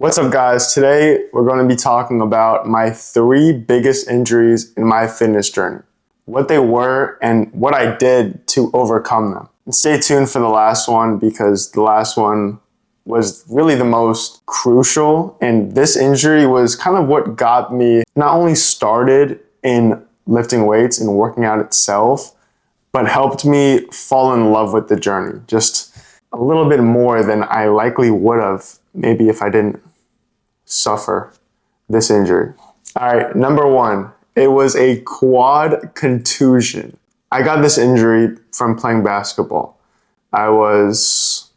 What's up, guys? Today we're going to be talking about my three biggest injuries in my fitness journey, what they were, and what I did to overcome them. And stay tuned for the last one because the last one was really the most crucial, and this injury was kind of what got me not only started in lifting weights and working out itself, but helped me fall in love with the journey just a little bit more than I likely would have maybe if I didn't suffer this injury. All right, number one, it was a quad contusion. I got this injury from playing basketball. I was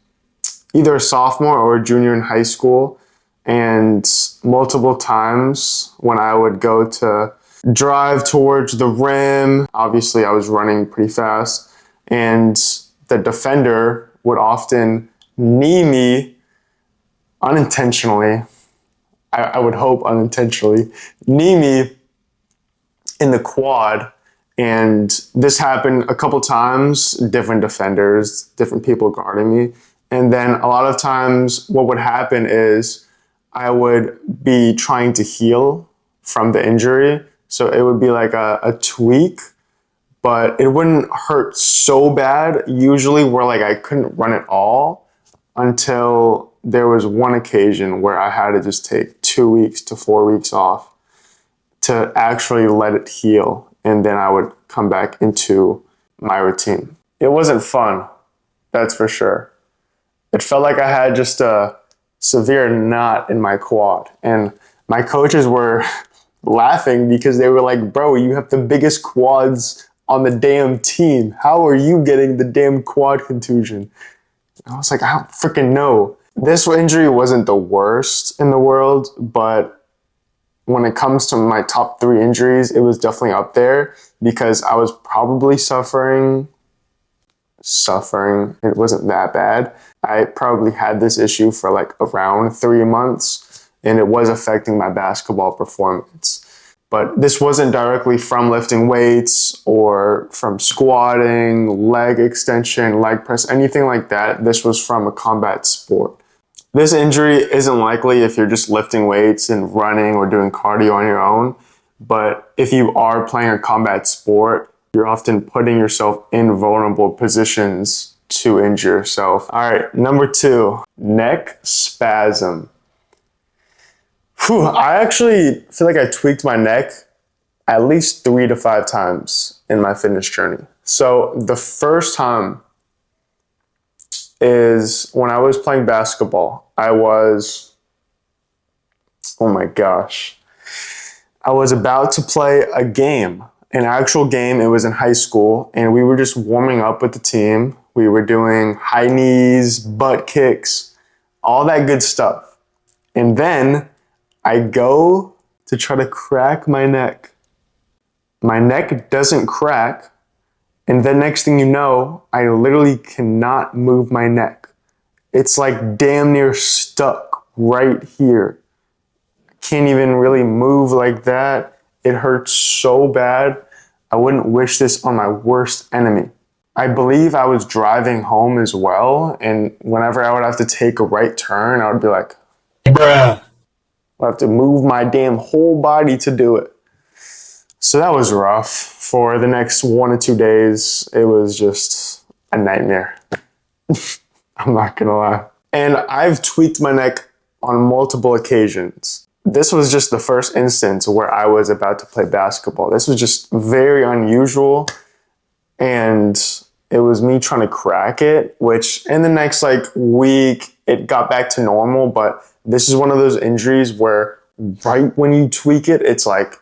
either a sophomore or a junior in high school, and multiple times when I would go to drive towards the rim, obviously I was running pretty fast, and the defender would often knee me unintentionally. I would hope unintentionally, knee me in the quad. And this happened a couple times, different defenders, different people guarding me. And then a lot of times what would happen is I would be trying to heal from the injury. So it would be like a tweak, but it wouldn't hurt so bad usually where like I couldn't run at all until there was one occasion where I had to just take 2 weeks to 4 weeks off to actually let it heal. And then I would come back into my routine. It wasn't fun, that's for sure. It felt like I had just a severe knot in my quad. And my coaches were laughing because they were like, bro, you have the biggest quads on the damn team. How are you getting the damn quad contusion? I was like, I don't freaking know. This injury wasn't the worst in the world, but when it comes to my top three injuries, it was definitely up there because I was probably suffering. It wasn't that bad. I probably had this issue for like around 3 months, and it was affecting my basketball performance. But this wasn't directly from lifting weights or from squatting, leg extension, leg press, anything like that. This was from a combat sport. This injury isn't likely if you're just lifting weights and running or doing cardio on your own. But if you are playing a combat sport, you're often putting yourself in vulnerable positions to injure yourself. All right, number two, neck spasm. I actually feel like I tweaked my neck at least 3 to 5 times in my fitness journey. So the first time is when I was playing basketball. I was about to play a game, an actual game. It was in high school, and we were just warming up with the team. We were doing high knees, butt kicks, all that good stuff. And then I go to try to crack my neck. My neck doesn't crack. And then next thing you know, I literally cannot move my neck. It's like damn near stuck right here. I can't even really move like that. It hurts so bad. I wouldn't wish this on my worst enemy. I believe I was driving home as well. And whenever I would have to take a right turn, I would be like, bruh. I have to move my damn whole body to do it. So that was rough. For the next 1 to 2 days, it was just a nightmare. I'm not gonna lie. And I've tweaked my neck on multiple occasions. This was just the first instance where I was about to play basketball. This was just very unusual. And it was me trying to crack it, which in the next week, it got back to normal. But this is one of those injuries where right when you tweak it, it's like,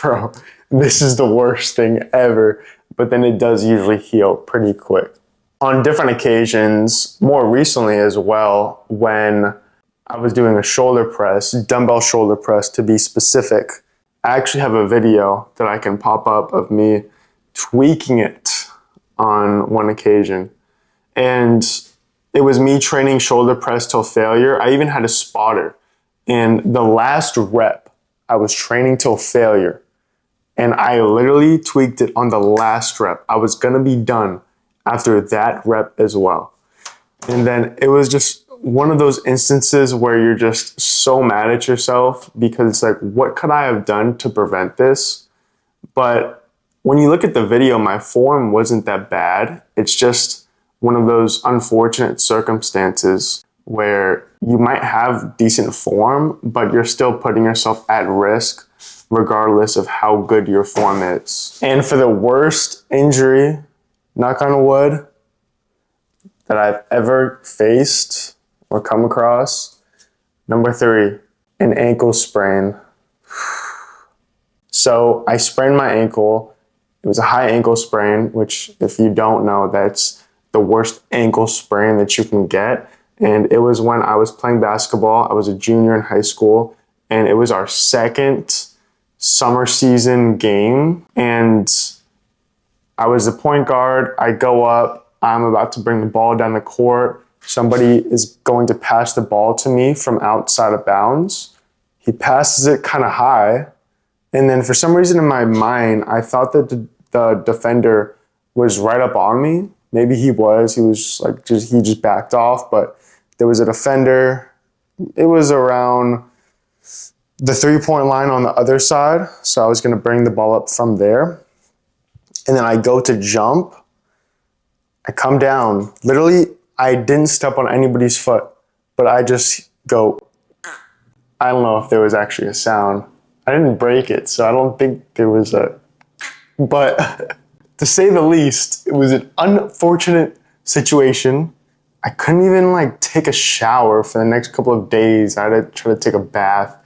bro, this is the worst thing ever. But then it does usually heal pretty quick. On different occasions, more recently as well, when I was doing a shoulder press, dumbbell shoulder press to be specific, I actually have a video that I can pop up of me tweaking it on one occasion. And it was me training shoulder press till failure. I even had a spotter. And the last rep, I was training till failure. And I literally tweaked it on the last rep. I was gonna be done after that rep as well. And then it was just one of those instances where you're just so mad at yourself because it's like, what could I have done to prevent this? But when you look at the video, my form wasn't that bad. It's just one of those unfortunate circumstances where you might have decent form, but you're still putting yourself at risk regardless of how good your form is. And for the worst injury, knock on wood, that I've ever faced or come across, number 3, an ankle sprain. So I sprained my ankle. It was a high ankle sprain, which if you don't know, that's the worst ankle sprain that you can get. And it was when I was playing basketball. I was a junior in high school, and it was our second summer season game. And I was the point guard. I go up. I'm about to bring the ball down the court. Somebody is going to pass the ball to me from outside of bounds. He passes it kind of high. And then for some reason in my mind, I thought that the defender was right up on me. Maybe he was. He just backed off. But there was a defender. It was around the 3-point line on the other side. So I was going to bring the ball up from there. And then I go to jump. I come down. Literally, I didn't step on anybody's foot, but I just go. I don't know if there was actually a sound. I didn't break it, so I don't think there was a. But to say the least, it was an unfortunate situation. I couldn't even take a shower for the next couple of days. I had to try to take a bath.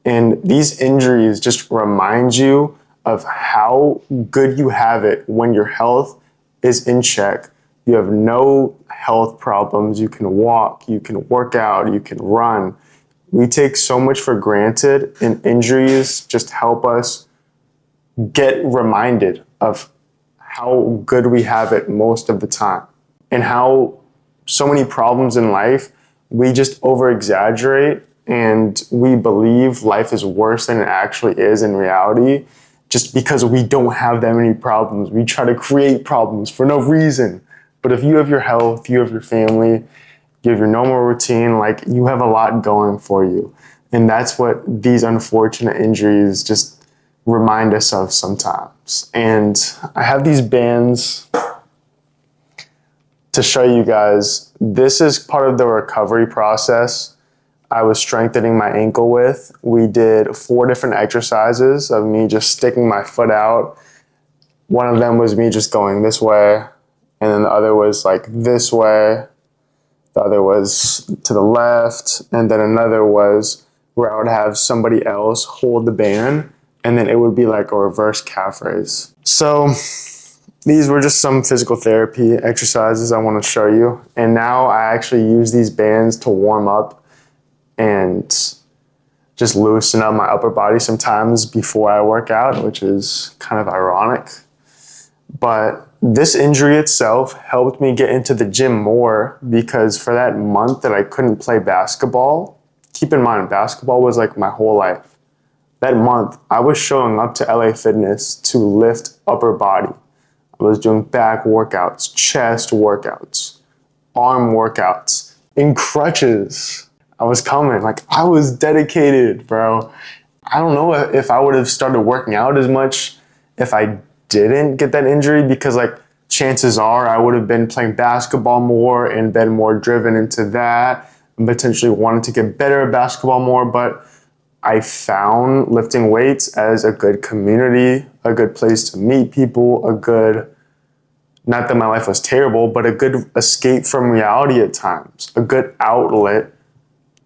And these injuries just remind you of how good you have it when your health is in check. You have no health problems. You can walk, you can work out, you can run. We take so much for granted, and injuries just help us get reminded of how good we have it most of the time, and how so many problems in life, we just over-exaggerate and we believe life is worse than it actually is in reality just because we don't have that many problems. We try to create problems for no reason. But if you have your health, you have your family, you have your normal routine, you have a lot going for you. And that's what these unfortunate injuries just remind us of sometimes. And I have these bands to show you guys. This is part of the recovery process I was strengthening my ankle with. We did 4 different exercises of me just sticking my foot out. One of them was me just going this way, and then the other was this way. The other was to the left, and then another was where I would have somebody else hold the band, and then it would be like a reverse calf raise. So these were just some physical therapy exercises I want to show you. And now I actually use these bands to warm up and just loosen up my upper body sometimes before I work out, which is kind of ironic. But this injury itself helped me get into the gym more, because for that month that I couldn't play basketball, keep in mind, basketball was my whole life. That month, I was showing up to LA Fitness to lift upper body. I was doing back workouts, chest workouts, arm workouts, in crutches. I was coming. I was dedicated, bro. I don't know if I would have started working out as much if I didn't get that injury, because chances are I would have been playing basketball more and been more driven into that and potentially wanted to get better at basketball more. But I found lifting weights as a good community, a good place to meet people, not that my life was terrible, but a good escape from reality at times, a good outlet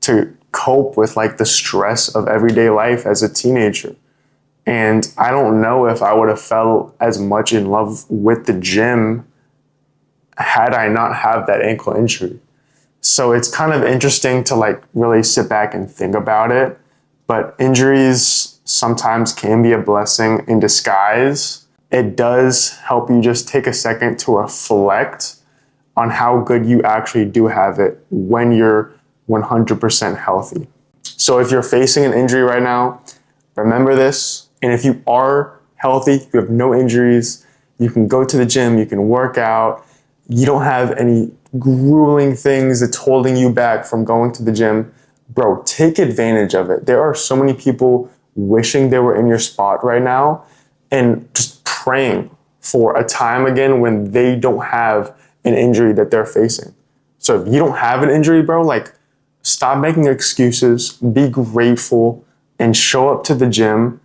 to cope with the stress of everyday life as a teenager. And I don't know if I would have felt as much in love with the gym had I not have that ankle injury. So it's kind of interesting to really sit back and think about it. But injuries sometimes can be a blessing in disguise. It does help you just take a second to reflect on how good you actually do have it when you're 100% healthy. So if you're facing an injury right now, remember this. And if you are healthy, you have no injuries, you can go to the gym, you can work out, you don't have any grueling things that's holding you back from going to the gym, bro, take advantage of it. There are so many people wishing they were in your spot right now and just praying for a time again when they don't have an injury that they're facing. So if you don't have an injury, bro, like, stop making excuses, be grateful, and show up to the gym.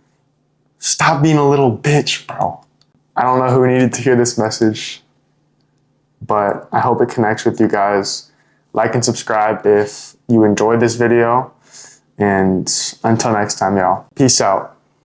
Stop being a little bitch, bro. I don't know who needed to hear this message, but I hope it connects with you guys. Like and subscribe if you enjoyed this video. And until next time, y'all. Peace out.